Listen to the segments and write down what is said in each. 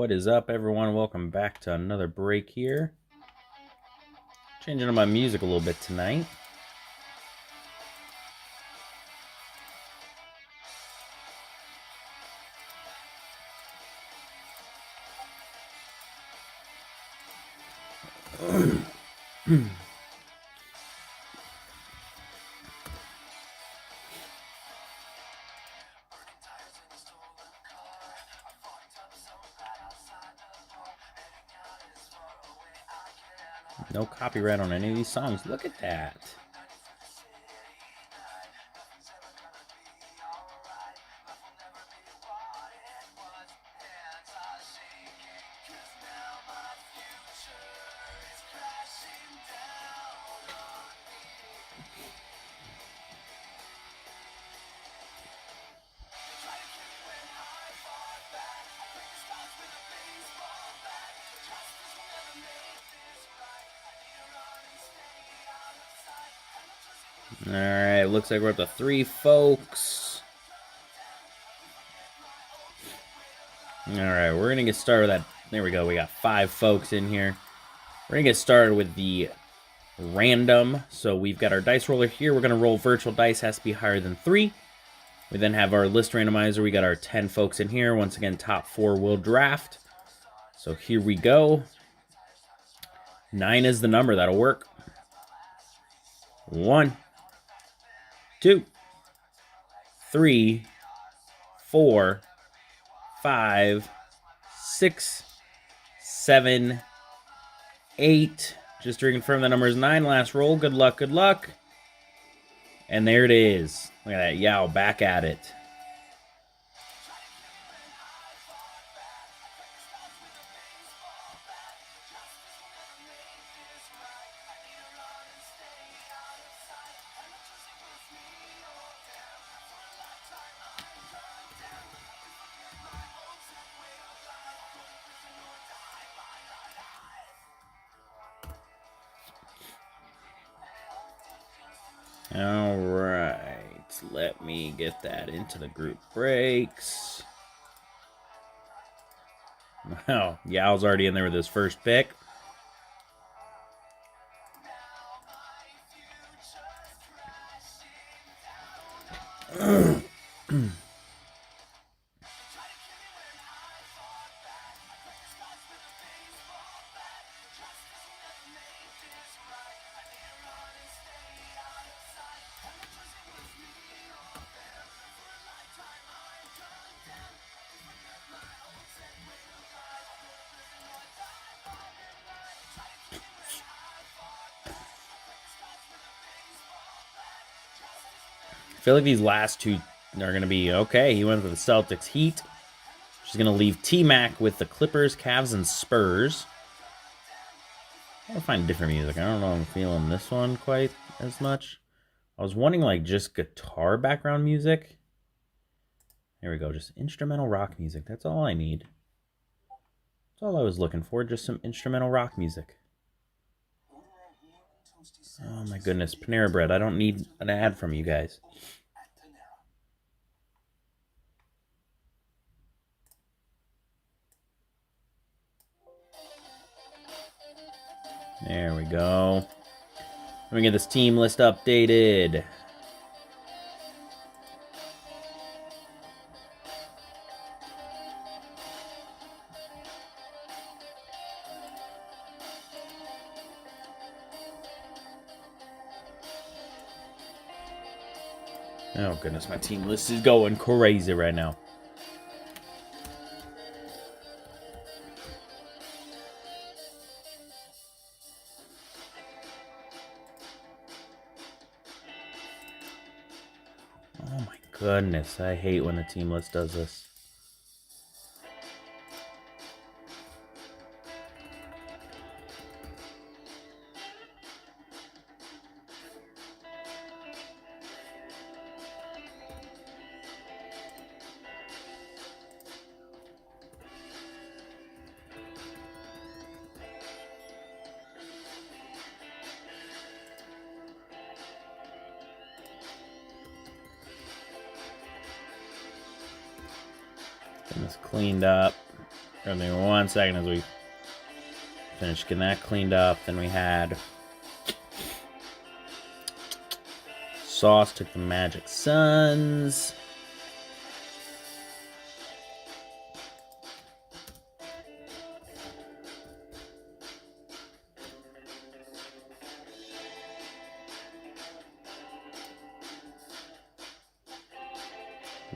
What is up, everyone? Welcome back to another break here. Changing up my music a little bit tonight. No copyright on any of these songs. Look at that. Alright, looks like we're up to 3 folks. Alright, we're going to get started with that. There we go, we got 5 folks in here. We're going to get started with the random. So we've got our dice roller here. We're going to roll virtual dice, has to be higher than 3. We then have our list randomizer. We got our 10 folks in here. Once again, top 4 will draft. So here we go. 9 is the number, that'll work. 1, 2, 3, 4, 5, 6, 7, 8. Just to confirm the number is 9. Last roll. Good luck, good luck. And there it is. Look at that. Yao back at it. All right, let me get that into the group breaks. Wow, Yao's already in there with his first pick. I feel like these last two are going to be okay. He went with the Celtics Heat. She's going to leave T-Mac with the Clippers, Cavs, and Spurs. I want to find different music. I don't know if I'm feeling this one quite as much. I was wanting like just guitar background music. There we go. Just instrumental rock music. That's all I need. That's all I was looking for. Just some instrumental rock music. Oh my goodness. Panera Bread. I don't need an ad from you guys. There we go. Let me get this team list updated. Oh goodness, my team list is going crazy right now. Oh my goodness, I hate when the team list does this. Getting this cleaned up. Give me 1 second as we finish getting that cleaned up. Then we had Sauce took the Magic Suns.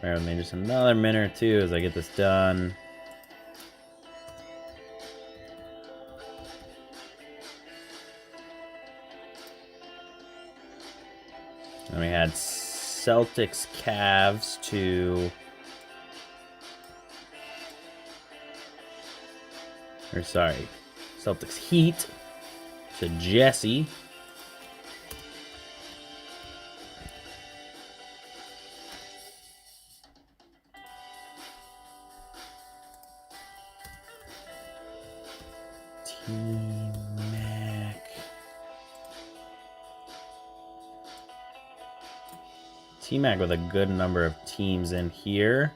Bear with me just another minute or two as I get this done. And we had Celtics Cavs to... Or sorry, Celtics Heat to Jesse. T-Mac. T-Mac with a good number of teams in here.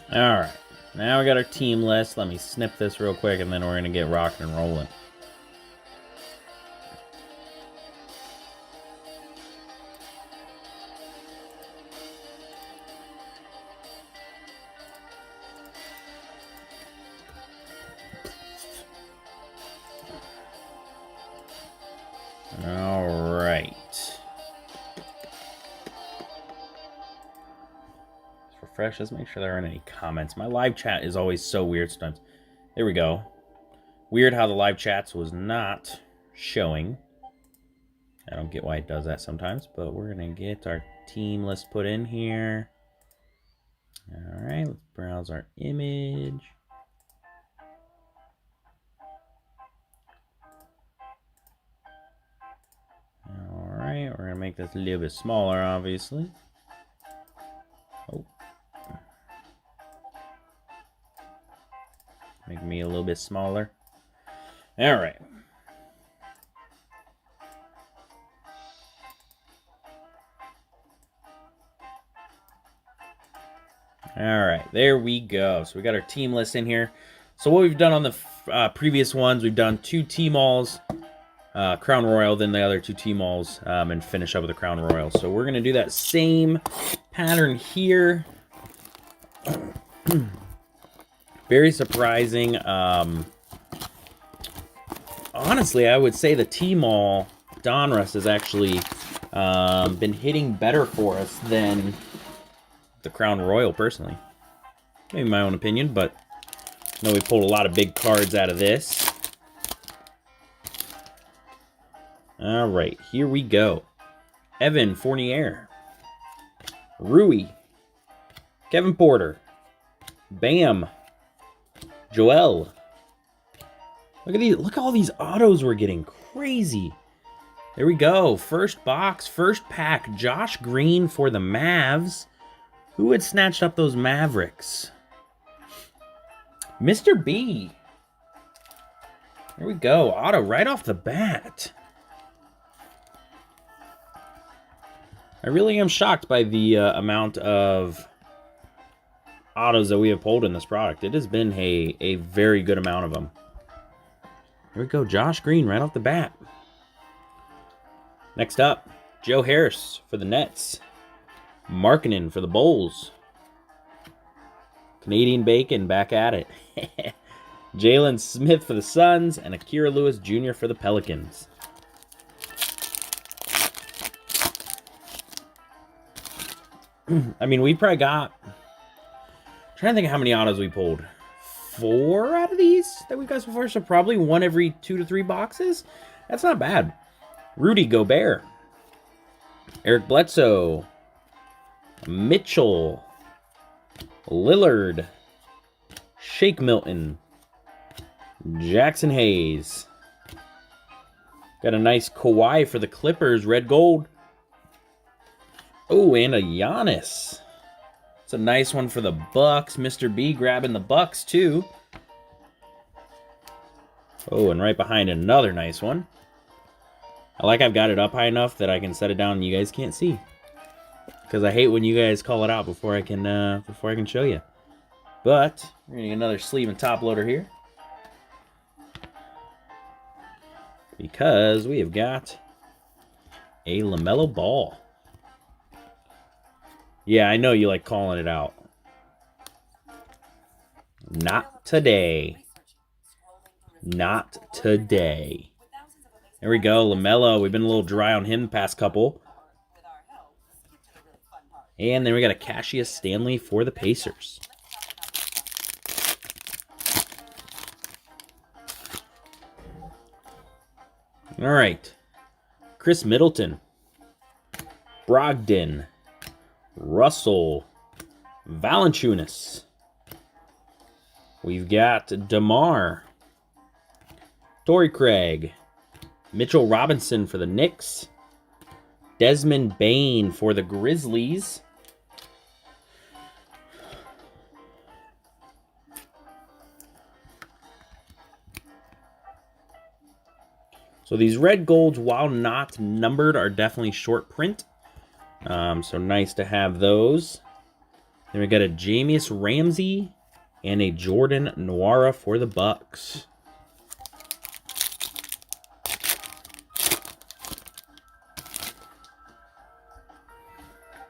Alright, now we got our team list. Let me snip this real quick and then we're going to get rocking and rolling. Alright. Refresh, let's make sure there aren't any comments. My live chat is always so weird sometimes. There we go. Weird how the live chats was not showing. I don't get why it does that sometimes, but we're going to get our team list put in here. Alright, let's browse our image. Alright, we're going to make this a little bit smaller, obviously. Oh. Make me a little bit smaller. Alright. Alright, there we go. So we got our team list in here. So what we've done on the previous ones, we've done 2 Tmalls, Crown Royal, then the other 2 Tmalls, and finish up with the Crown Royal. So we're going to do that same pattern here. Very surprising. Honestly, I would say the Tmall Donruss has actually been hitting better for us than the Crown Royal, personally. Maybe my own opinion, but I know we pulled a lot of big cards out of this. All right, here we go. Evan Fournier. Rui. Kevin Porter. Bam. Joel. Look at these. Look at all these autos we're getting. Crazy. There we go. First box, first pack. Josh Green for the Mavs. Who had snatched up those Mavericks? Mr. B. There we go. Auto right off the bat. I really am shocked by the amount of autos that we have pulled in this product. It has been a very good amount of them. Here we go, Josh Green right off the bat. Next up, Joe Harris for the Nets. Markkanen for the Bulls. Canadian Bacon back at it. Jalen Smith for the Suns and Akira Lewis Jr. for the Pelicans. I mean, we probably got... I'm trying to think of how many autos we pulled. 4 out of these that we've got so far, so probably 1 every 2 to 3 boxes. That's not bad. Rudy Gobert. Eric Bledsoe. Mitchell. Lillard. Shake Milton. Jackson Hayes. Got a nice Kawhi for the Clippers, red gold. Oh, and a Giannis. It's a nice one for the Bucks. Mr. B grabbing the Bucks, too. Oh, and right behind another nice one. I've got it up high enough that I can set it down and you guys can't see. Because I hate when you guys call it out before I can show you. But we're gonna get another sleeve and top loader here. Because we have got a LaMelo Ball. Yeah, I know you like calling it out. Not today. Not today. There we go, LaMelo. We've been a little dry on him the past couple. And then we got a Cassius Stanley for the Pacers. All right. Chris Middleton. Brogdon. Russell. Valanciunas. We've got DeMar. Torrey Craig. Mitchell Robinson for the Knicks. Desmond Bane for the Grizzlies. So these red golds, while not numbered, are definitely short print. So nice to have those. Then we got a Jameis Ramsey and a Jordan Nwora for the Bucks.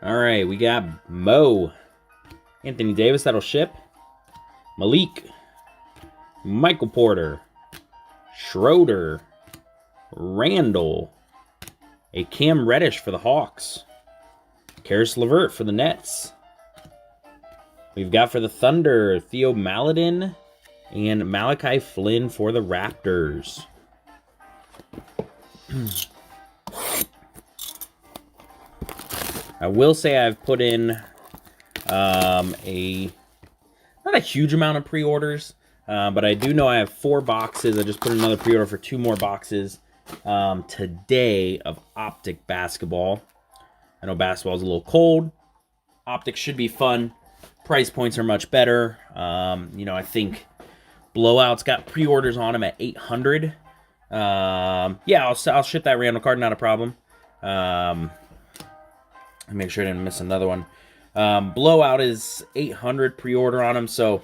All right, we got Mo. Anthony Davis, that'll ship. Malik. Michael Porter. Schroeder. Randall. A Cam Reddish for the Hawks. Karis LeVert for the Nets. We've got for the Thunder, Theo Maledon and Malachi Flynn for the Raptors. I will say I've put in not a huge amount of pre-orders, but I do know I have 4 boxes. I just put another pre-order for 2 more boxes today of Optic basketball. I know basketball is a little cold. Optic should be fun. Price points are much better. I think Blowout's got pre-orders on them at $800. Yeah, I'll ship that random card, not a problem. Make sure I didn't miss another one. Blowout is $800 pre-order on them, so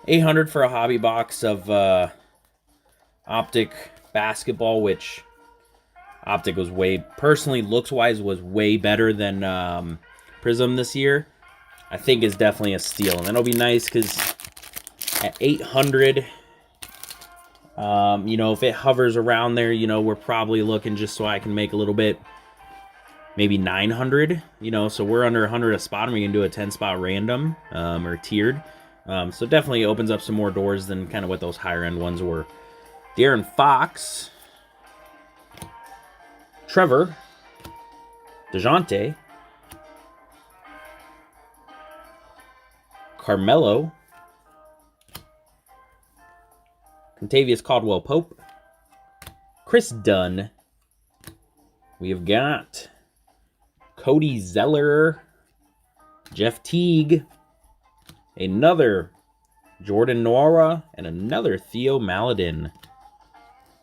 $800 for a hobby box of Optic basketball, which Optic was personally looks-wise was way better than Prism this year. I think is definitely a steal, and that'll be nice because at $800, if it hovers around there, we're probably looking just so I can make a little bit, maybe $900. So we're under $100 a spot, and we can do a 10-spot random or tiered. So definitely opens up some more doors than kind of what those higher end ones were. De'Aaron Fox, Trevor, DeJounte, Carmelo, Contavious Caldwell-Pope, Chris Dunn. We have got Cody Zeller, Jeff Teague, another Jordan Nwora, and another Theo Maledon.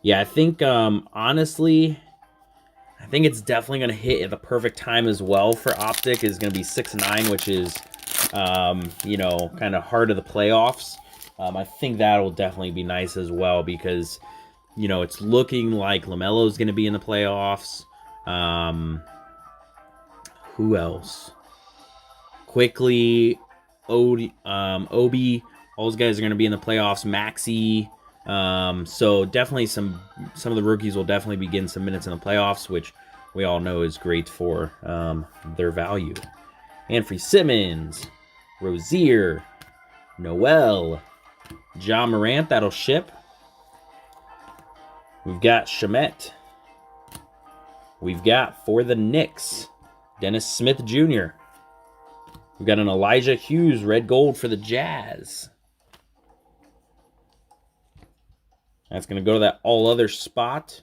Yeah, I think, honestly, I think it's definitely going to hit at the perfect time as well for Optic. Is going to be 6-9, which is, kind of heart of the playoffs. I think that'll definitely be nice as well because, it's looking like LaMelo's going to be in the playoffs. Who else? Quickly, Obi, all those guys are going to be in the playoffs. Maxey. So definitely some of the rookies will definitely be getting some minutes in the playoffs, which we all know is great for their value. Anfernee Simmons, Rozier, Noel, Ja Morant, that'll ship. We've got Shamet. We've got for the Knicks, Dennis Smith Jr. We've got an Elijah Hughes red gold for the Jazz. That's going to go to that all other spot.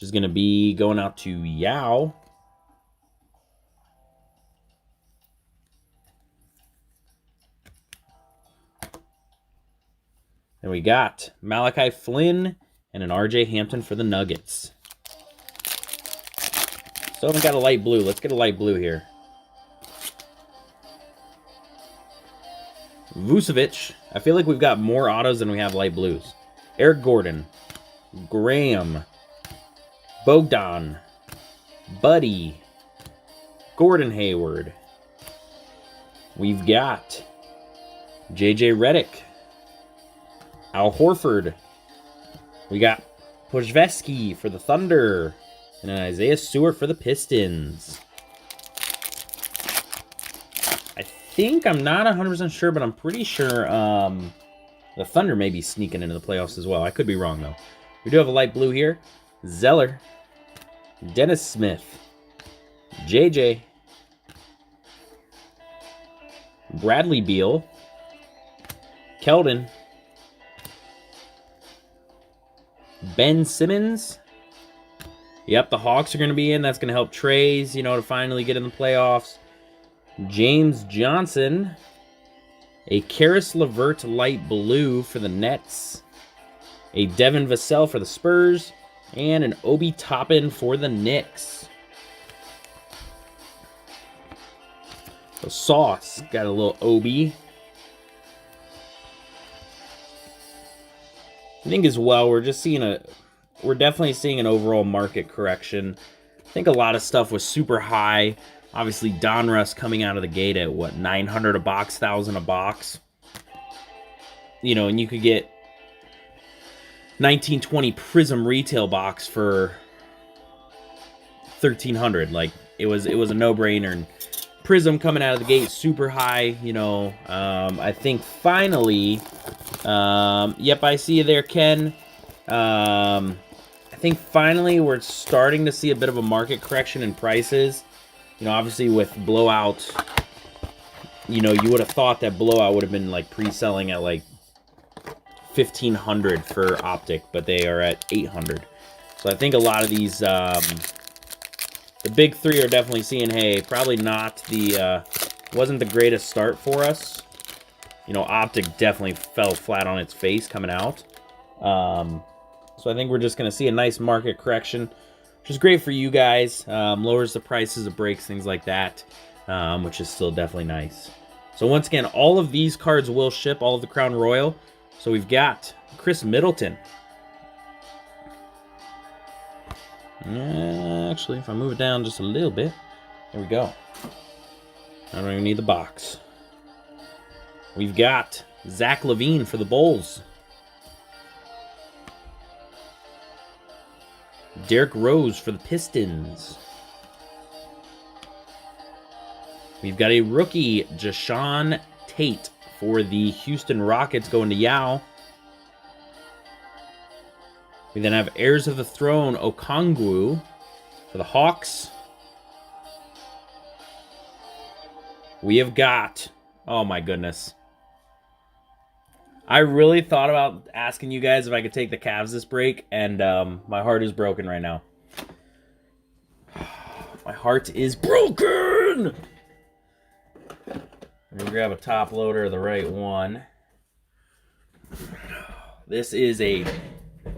which is going to be going out to Yao. And we got Malachi Flynn and an RJ Hampton for the Nuggets. Still haven't got a light blue. Let's get a light blue here. Vucevic. I feel like we've got more autos than we have light blues. Eric Gordon. Graham. Bogdan. Buddy. Gordon Hayward. We've got JJ Redick. Al Horford. We got Požveski for the Thunder. And an Isaiah Stewart for the Pistons. I think, I'm not 100% sure, but I'm pretty sure the Thunder may be sneaking into the playoffs as well. I could be wrong, though. We do have a light blue here. Zeller. Dennis Smith. JJ. Bradley Beal. Keldon. Ben Simmons. Yep, the Hawks are going to be in. That's going to help Trays, to finally get in the playoffs. James Johnson. A Karis LeVert light blue for the Nets. A Devin Vassell for the Spurs. And an Obi Toppin for the Knicks. So Sauce got a little Obi. I think as well, we're definitely seeing an overall market correction. I think a lot of stuff was super high. Obviously, Donruss coming out of the gate at, what, 900 a box, 1,000 a box. And you could get 1920 Prism retail box for 1,300. Like, it was a no-brainer. And Prism coming out of the gate super high, I think finally, yep, I see you there, Ken. I think finally we're starting to see a bit of a market correction in prices. Obviously with Blowout, you would have thought that Blowout would have been like pre-selling at like 1,500 for Optic, but they are at 800. So I think a lot of these, the big three are definitely seeing, hey, probably not wasn't the greatest start for us. Optic definitely fell flat on its face coming out. So I think we're just going to see a nice market correction, which is great for you guys. Lowers the prices of breaks, things like that, which is still definitely nice. So once again, all of these cards will ship, all of the Crown Royal. So we've got Chris Middleton. Actually, if I move it down just a little bit, there we go. I don't even need the box. We've got Zach LaVine for the Bulls. Derrick Rose for the Pistons. We've got a rookie, Jashawn Tate for the Houston Rockets going to Yao. We then have Heirs of the Throne, Okongwu for the Hawks. We have got, oh my goodness. I really thought about asking you guys if I could take the Cavs this break, and my heart is broken right now. My heart is broken! Let me grab a top loader of the right one. This is a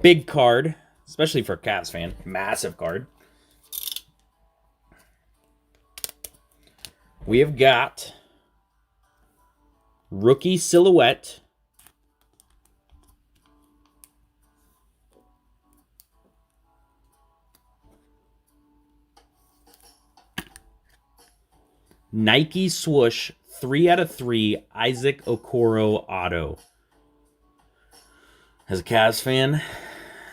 big card, especially for a Cavs fan. Massive card. We have got rookie silhouette. Nike swoosh 3/3 Isaac Okoro auto. As a Cavs fan,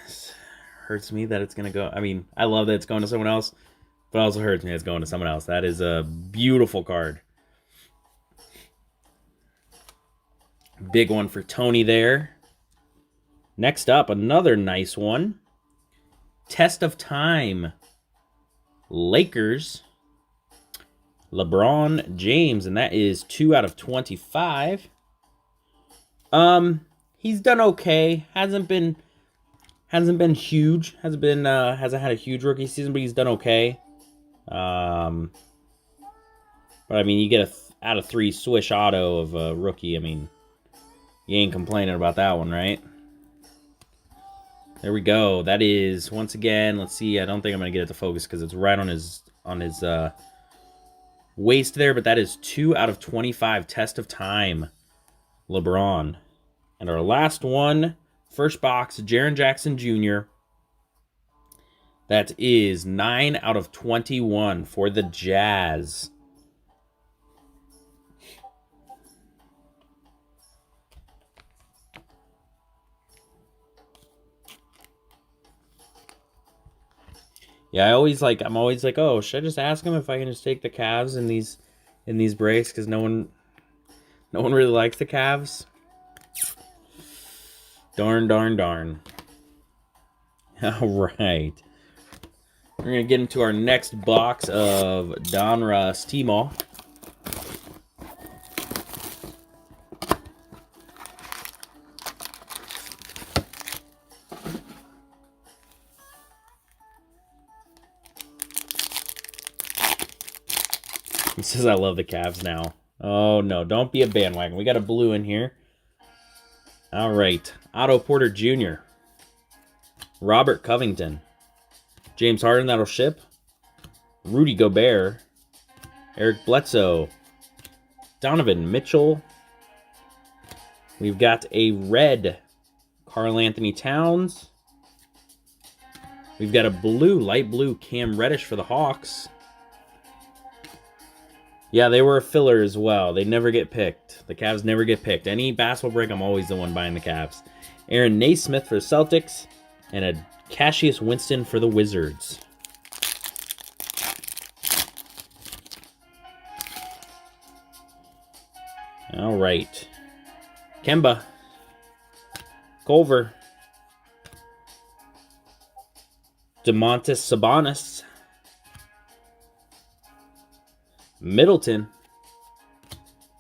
it hurts me that it's going to go. I mean, I love that it's going to someone else, but it also hurts me it's going to someone else. That is a beautiful card. Big one for Tony there. Next up, another nice one. Test of Time. Lakers. LeBron James, and that is 2/25. He's done okay. Hasn't been Hasn't been huge. Hasn't had a huge rookie season, but he's done okay. But I mean, you get a out of 3 swish auto of a rookie. I mean, you ain't complaining about that one, right? There we go. That is, once again, let's see. I don't think I'm going to get it to focus because it's right on his waist there, but that is 2 out of 25 test of time LeBron. And our last one, first box, Jaren Jackson Jr. That is 9 out of 21 for the Jazz. Yeah, I'm always like, oh, should I just ask him if I can just take the Cavs in these breaks? Because no one really likes the Cavs. Darn. All right. We're going to get into our next box of Donruss Tmall. He says, I love the Cavs now. Oh, no. Don't be a bandwagon. We got a blue in here. All right. Otto Porter Jr. Robert Covington. James Harden, that'll ship. Rudy Gobert. Eric Bledsoe. Donovan Mitchell. We've got a red Karl Anthony Towns. We've got a blue, light blue Cam Reddish for the Hawks. Yeah, they were a filler as well. They never get picked. The Cavs never get picked. Any basketball break, I'm always the one buying the Cavs. Aaron Naismith for the Celtics. And a Cassius Winston for the Wizards. All right. Kemba. Culver. Domantas Sabonis. Middleton.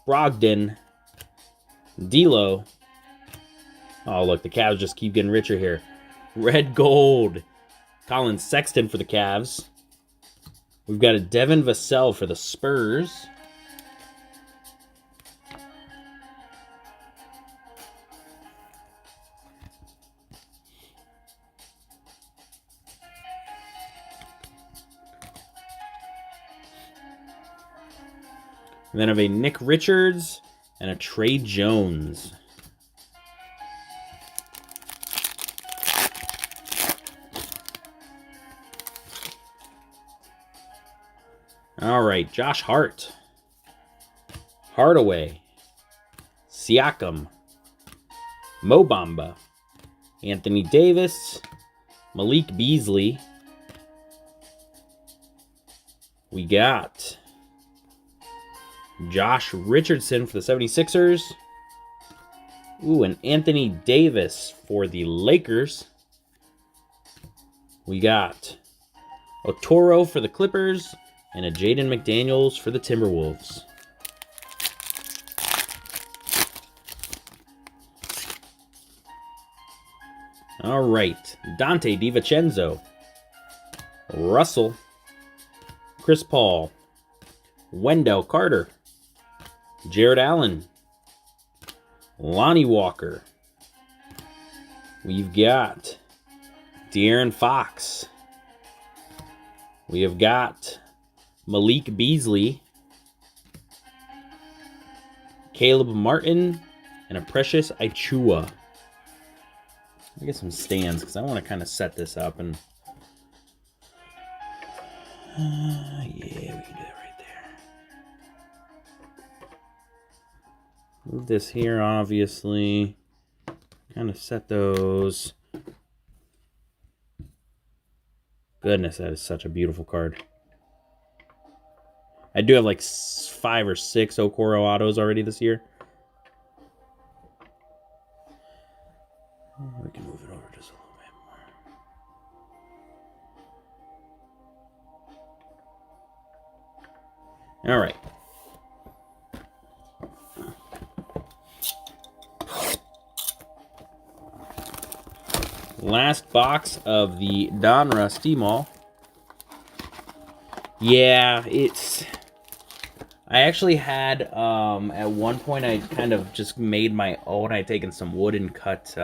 Brogdon. D'Lo. Oh, look, the Cavs just keep getting richer here. Red gold. Colin Sexton for the Cavs. We've got a Devin Vassell for the Spurs. And then I have a Nick Richards and a Trey Jones. All right, Josh Hart. Hardaway. Siakam. Mo Bamba. Anthony Davis. Malik Beasley. We got Josh Richardson for the 76ers. Ooh, and Anthony Davis for the Lakers. We got Otoro for the Clippers and a Jaden McDaniels for the Timberwolves. All right, Dante DiVincenzo. Russell. Chris Paul. Wendell Carter. Jared Allen. Lonnie Walker. We've got De'Aaron Fox. We have got Malik Beasley. Caleb Martin. And a Precious Achiuwa. Let me get some stands because I want to kind of set this up and yeah, we can do that right there. Move this here, obviously. Kind of set those. Goodness, that is such a beautiful card. I do have like 5 or 6 Okoro autos already this year. We can move it over just a little bit more. All right. last box of the Donruss Tmall. Yeah, it's... I actually had, at one point, I kind of just made my own. I'd taken some wood and cut,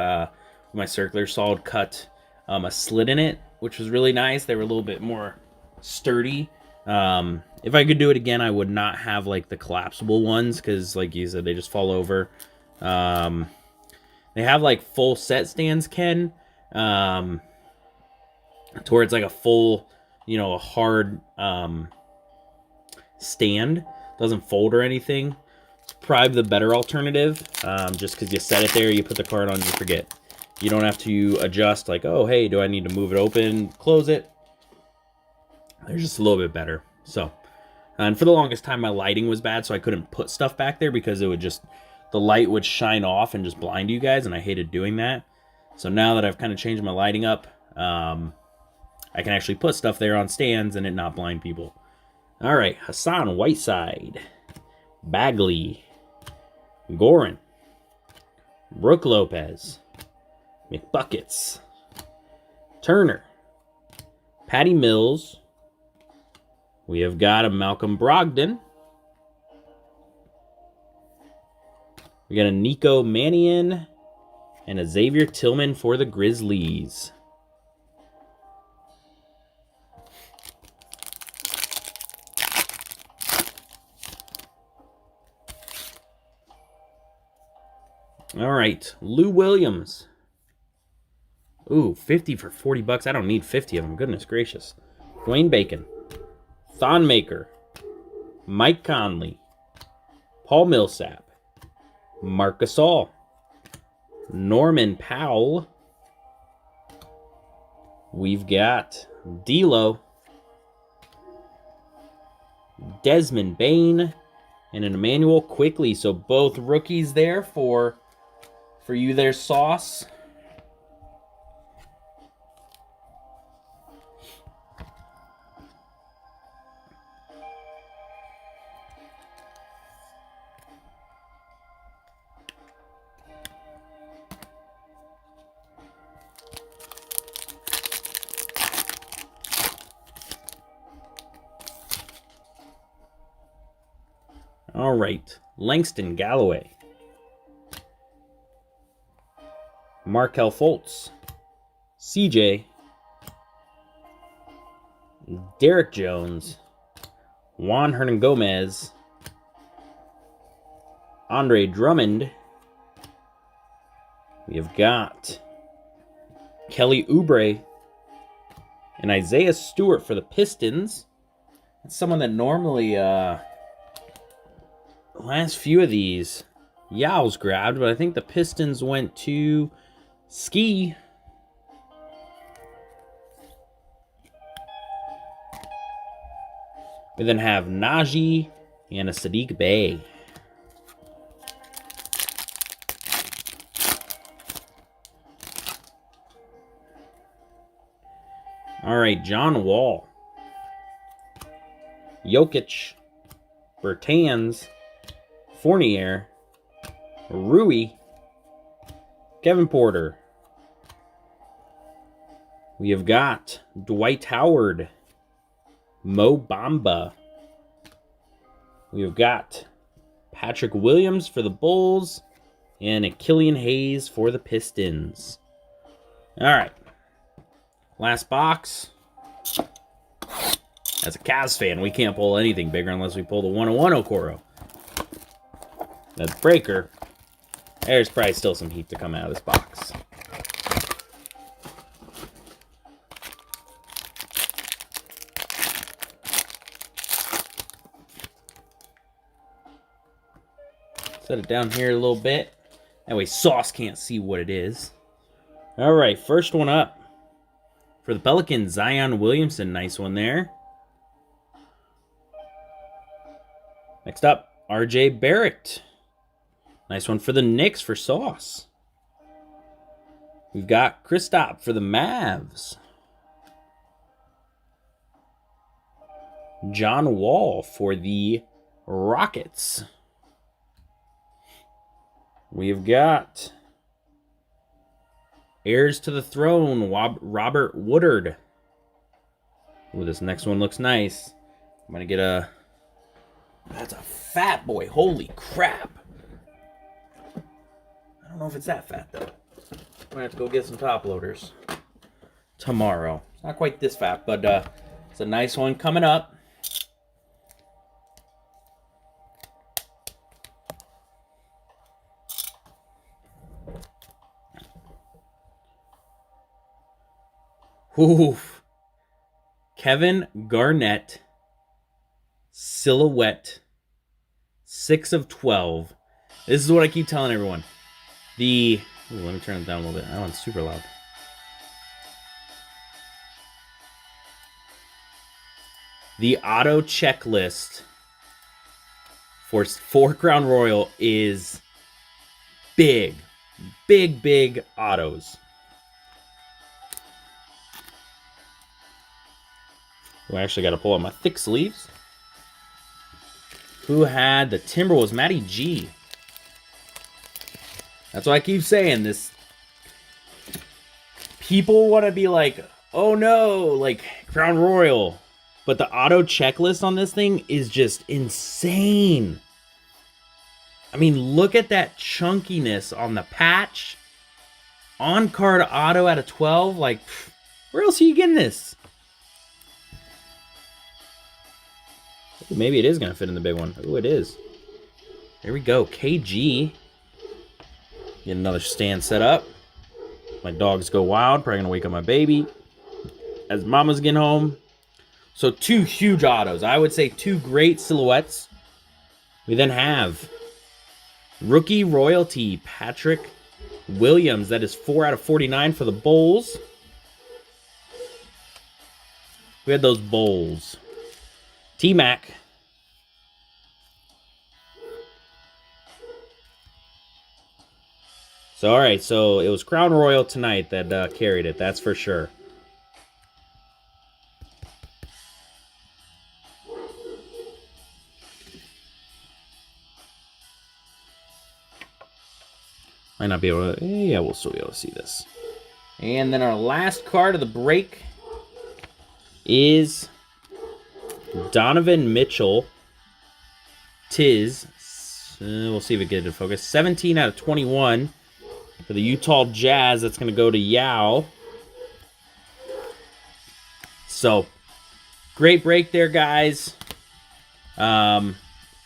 my circular saw, cut a slit in it, which was really nice. They were a little bit more sturdy. If I could do it again, I would not have, like, the collapsible ones, because, like you said, they just fall over. They have, like, full set stands, Ken, to where it's, like, a full, you know, a hard, stand. Doesn't fold or anything. It's probably the better alternative, just because you set it there, you put the card on, you forget. You don't have to adjust, like, oh, hey, do I need to move it open, close it? They're just a little bit better. So, and for the longest time, my lighting was bad, so I couldn't put stuff back there because it would just, the light would shine off and just blind you guys, and I hated doing that. So now that I've kind of changed my lighting up, I can actually put stuff there on stands and it not blind people. All right, Hassan Whiteside, Bagley, Gorin, Brooke Lopez, McBuckets, Turner, Patty Mills. We have got a Malcolm Brogdon. We got a Nico Mannion and a Xavier Tillman for the Grizzlies. All right, Lou Williams. Ooh, 50 for 40 bucks. I don't need 50 of them. Goodness gracious. Dwayne Bacon. Thonmaker. Mike Conley. Paul Millsap. Marc Gasol. Norman Powell. We've got D'Lo. Desmond Bane. And an Emmanuel Quickly. So both rookies there for you there, Sauce. All right, Langston Galloway. Markelle Fultz, CJ, Derek Jones, Juan Hernangomez, Andre Drummond. We have got Kelly Oubre and Isaiah Stewart for the Pistons. That's someone that normally, the last few of these, Yow's grabbed, but I think the Pistons went to Ski. We then have Najee and a Sadiq Bey. All right, John Wall, Jokic, Bertans, Fournier, Rui, Kevin Porter. We have got Dwight Howard, Mo Bamba. We have got Patrick Williams for the Bulls and a Killian Hayes for the Pistons. All right. Last box. As a Cavs fan, we can't pull anything bigger unless we pull the 101 Okoro. That's breaker. There's probably still some heat to come out of this box. Set it down here a little bit. That way Sauce can't see what it is. All right, first one up. For the Pelicans, Zion Williamson. Nice one there. Next up, R.J. Barrett. Nice one for the Knicks for Sauce. We've got Kristaps for the Mavs. John Wall for the Rockets. We've got Heirs to the Throne, Robert Woodard. Ooh, this next one looks nice. I'm going to get a... That's a fat boy. Holy crap. I don't know if it's that fat, though. I'm going to have to go get some top loaders tomorrow. It's not quite this fat, but it's a nice one coming up. Oof. Kevin Garnett, silhouette, 6 of 12. This is what I keep telling everyone. Let me turn it down a little bit. That one's super loud. The auto checklist for Crown Royal is big. Big autos. I actually got to pull out my thick sleeves. Who had the Timberwolves? Matty G. That's what I keep saying. This people want to be like, oh no, like Crown Royal. But the auto checklist on this thing is just insane. I mean, look at that chunkiness on the patch. On-card auto out of 12. Like, where else are you getting this? Maybe it is going to fit in the big one. Oh, it is. There we go. KG. Get another stand set up. My dogs go wild. Probably going to wake up my baby as mama's getting home. So 2 huge autos. I would say 2 great silhouettes. We then have rookie royalty Patrick Williams. That is 4 out of 49 for the Bulls. We had those Bulls. T-Mac. So, all right. So, it was Crown Royal tonight that carried it. That's for sure. Might not be able to... Yeah, we'll still be able to see this. And then our last card of the break is Donovan Mitchell. We'll see if it gets in focus. 17 out of 21 for the Utah Jazz. That's going to go to Yao. So, great break there, guys.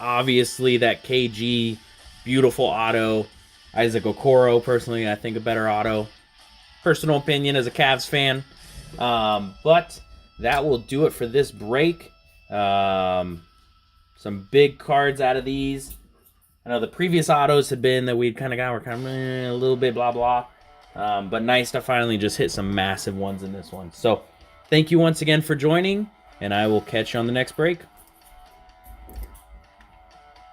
Obviously, that KG, beautiful auto. Isaac Okoro, personally, I think a better auto. Personal opinion as a Cavs fan. But that will do it for this break. Some big cards out of these. I know the previous autos had been that we'd kind of got, were kind of a little bit blah, blah. But nice to finally just hit some massive ones in this one. So, thank you once again for joining, and I will catch you on the next break.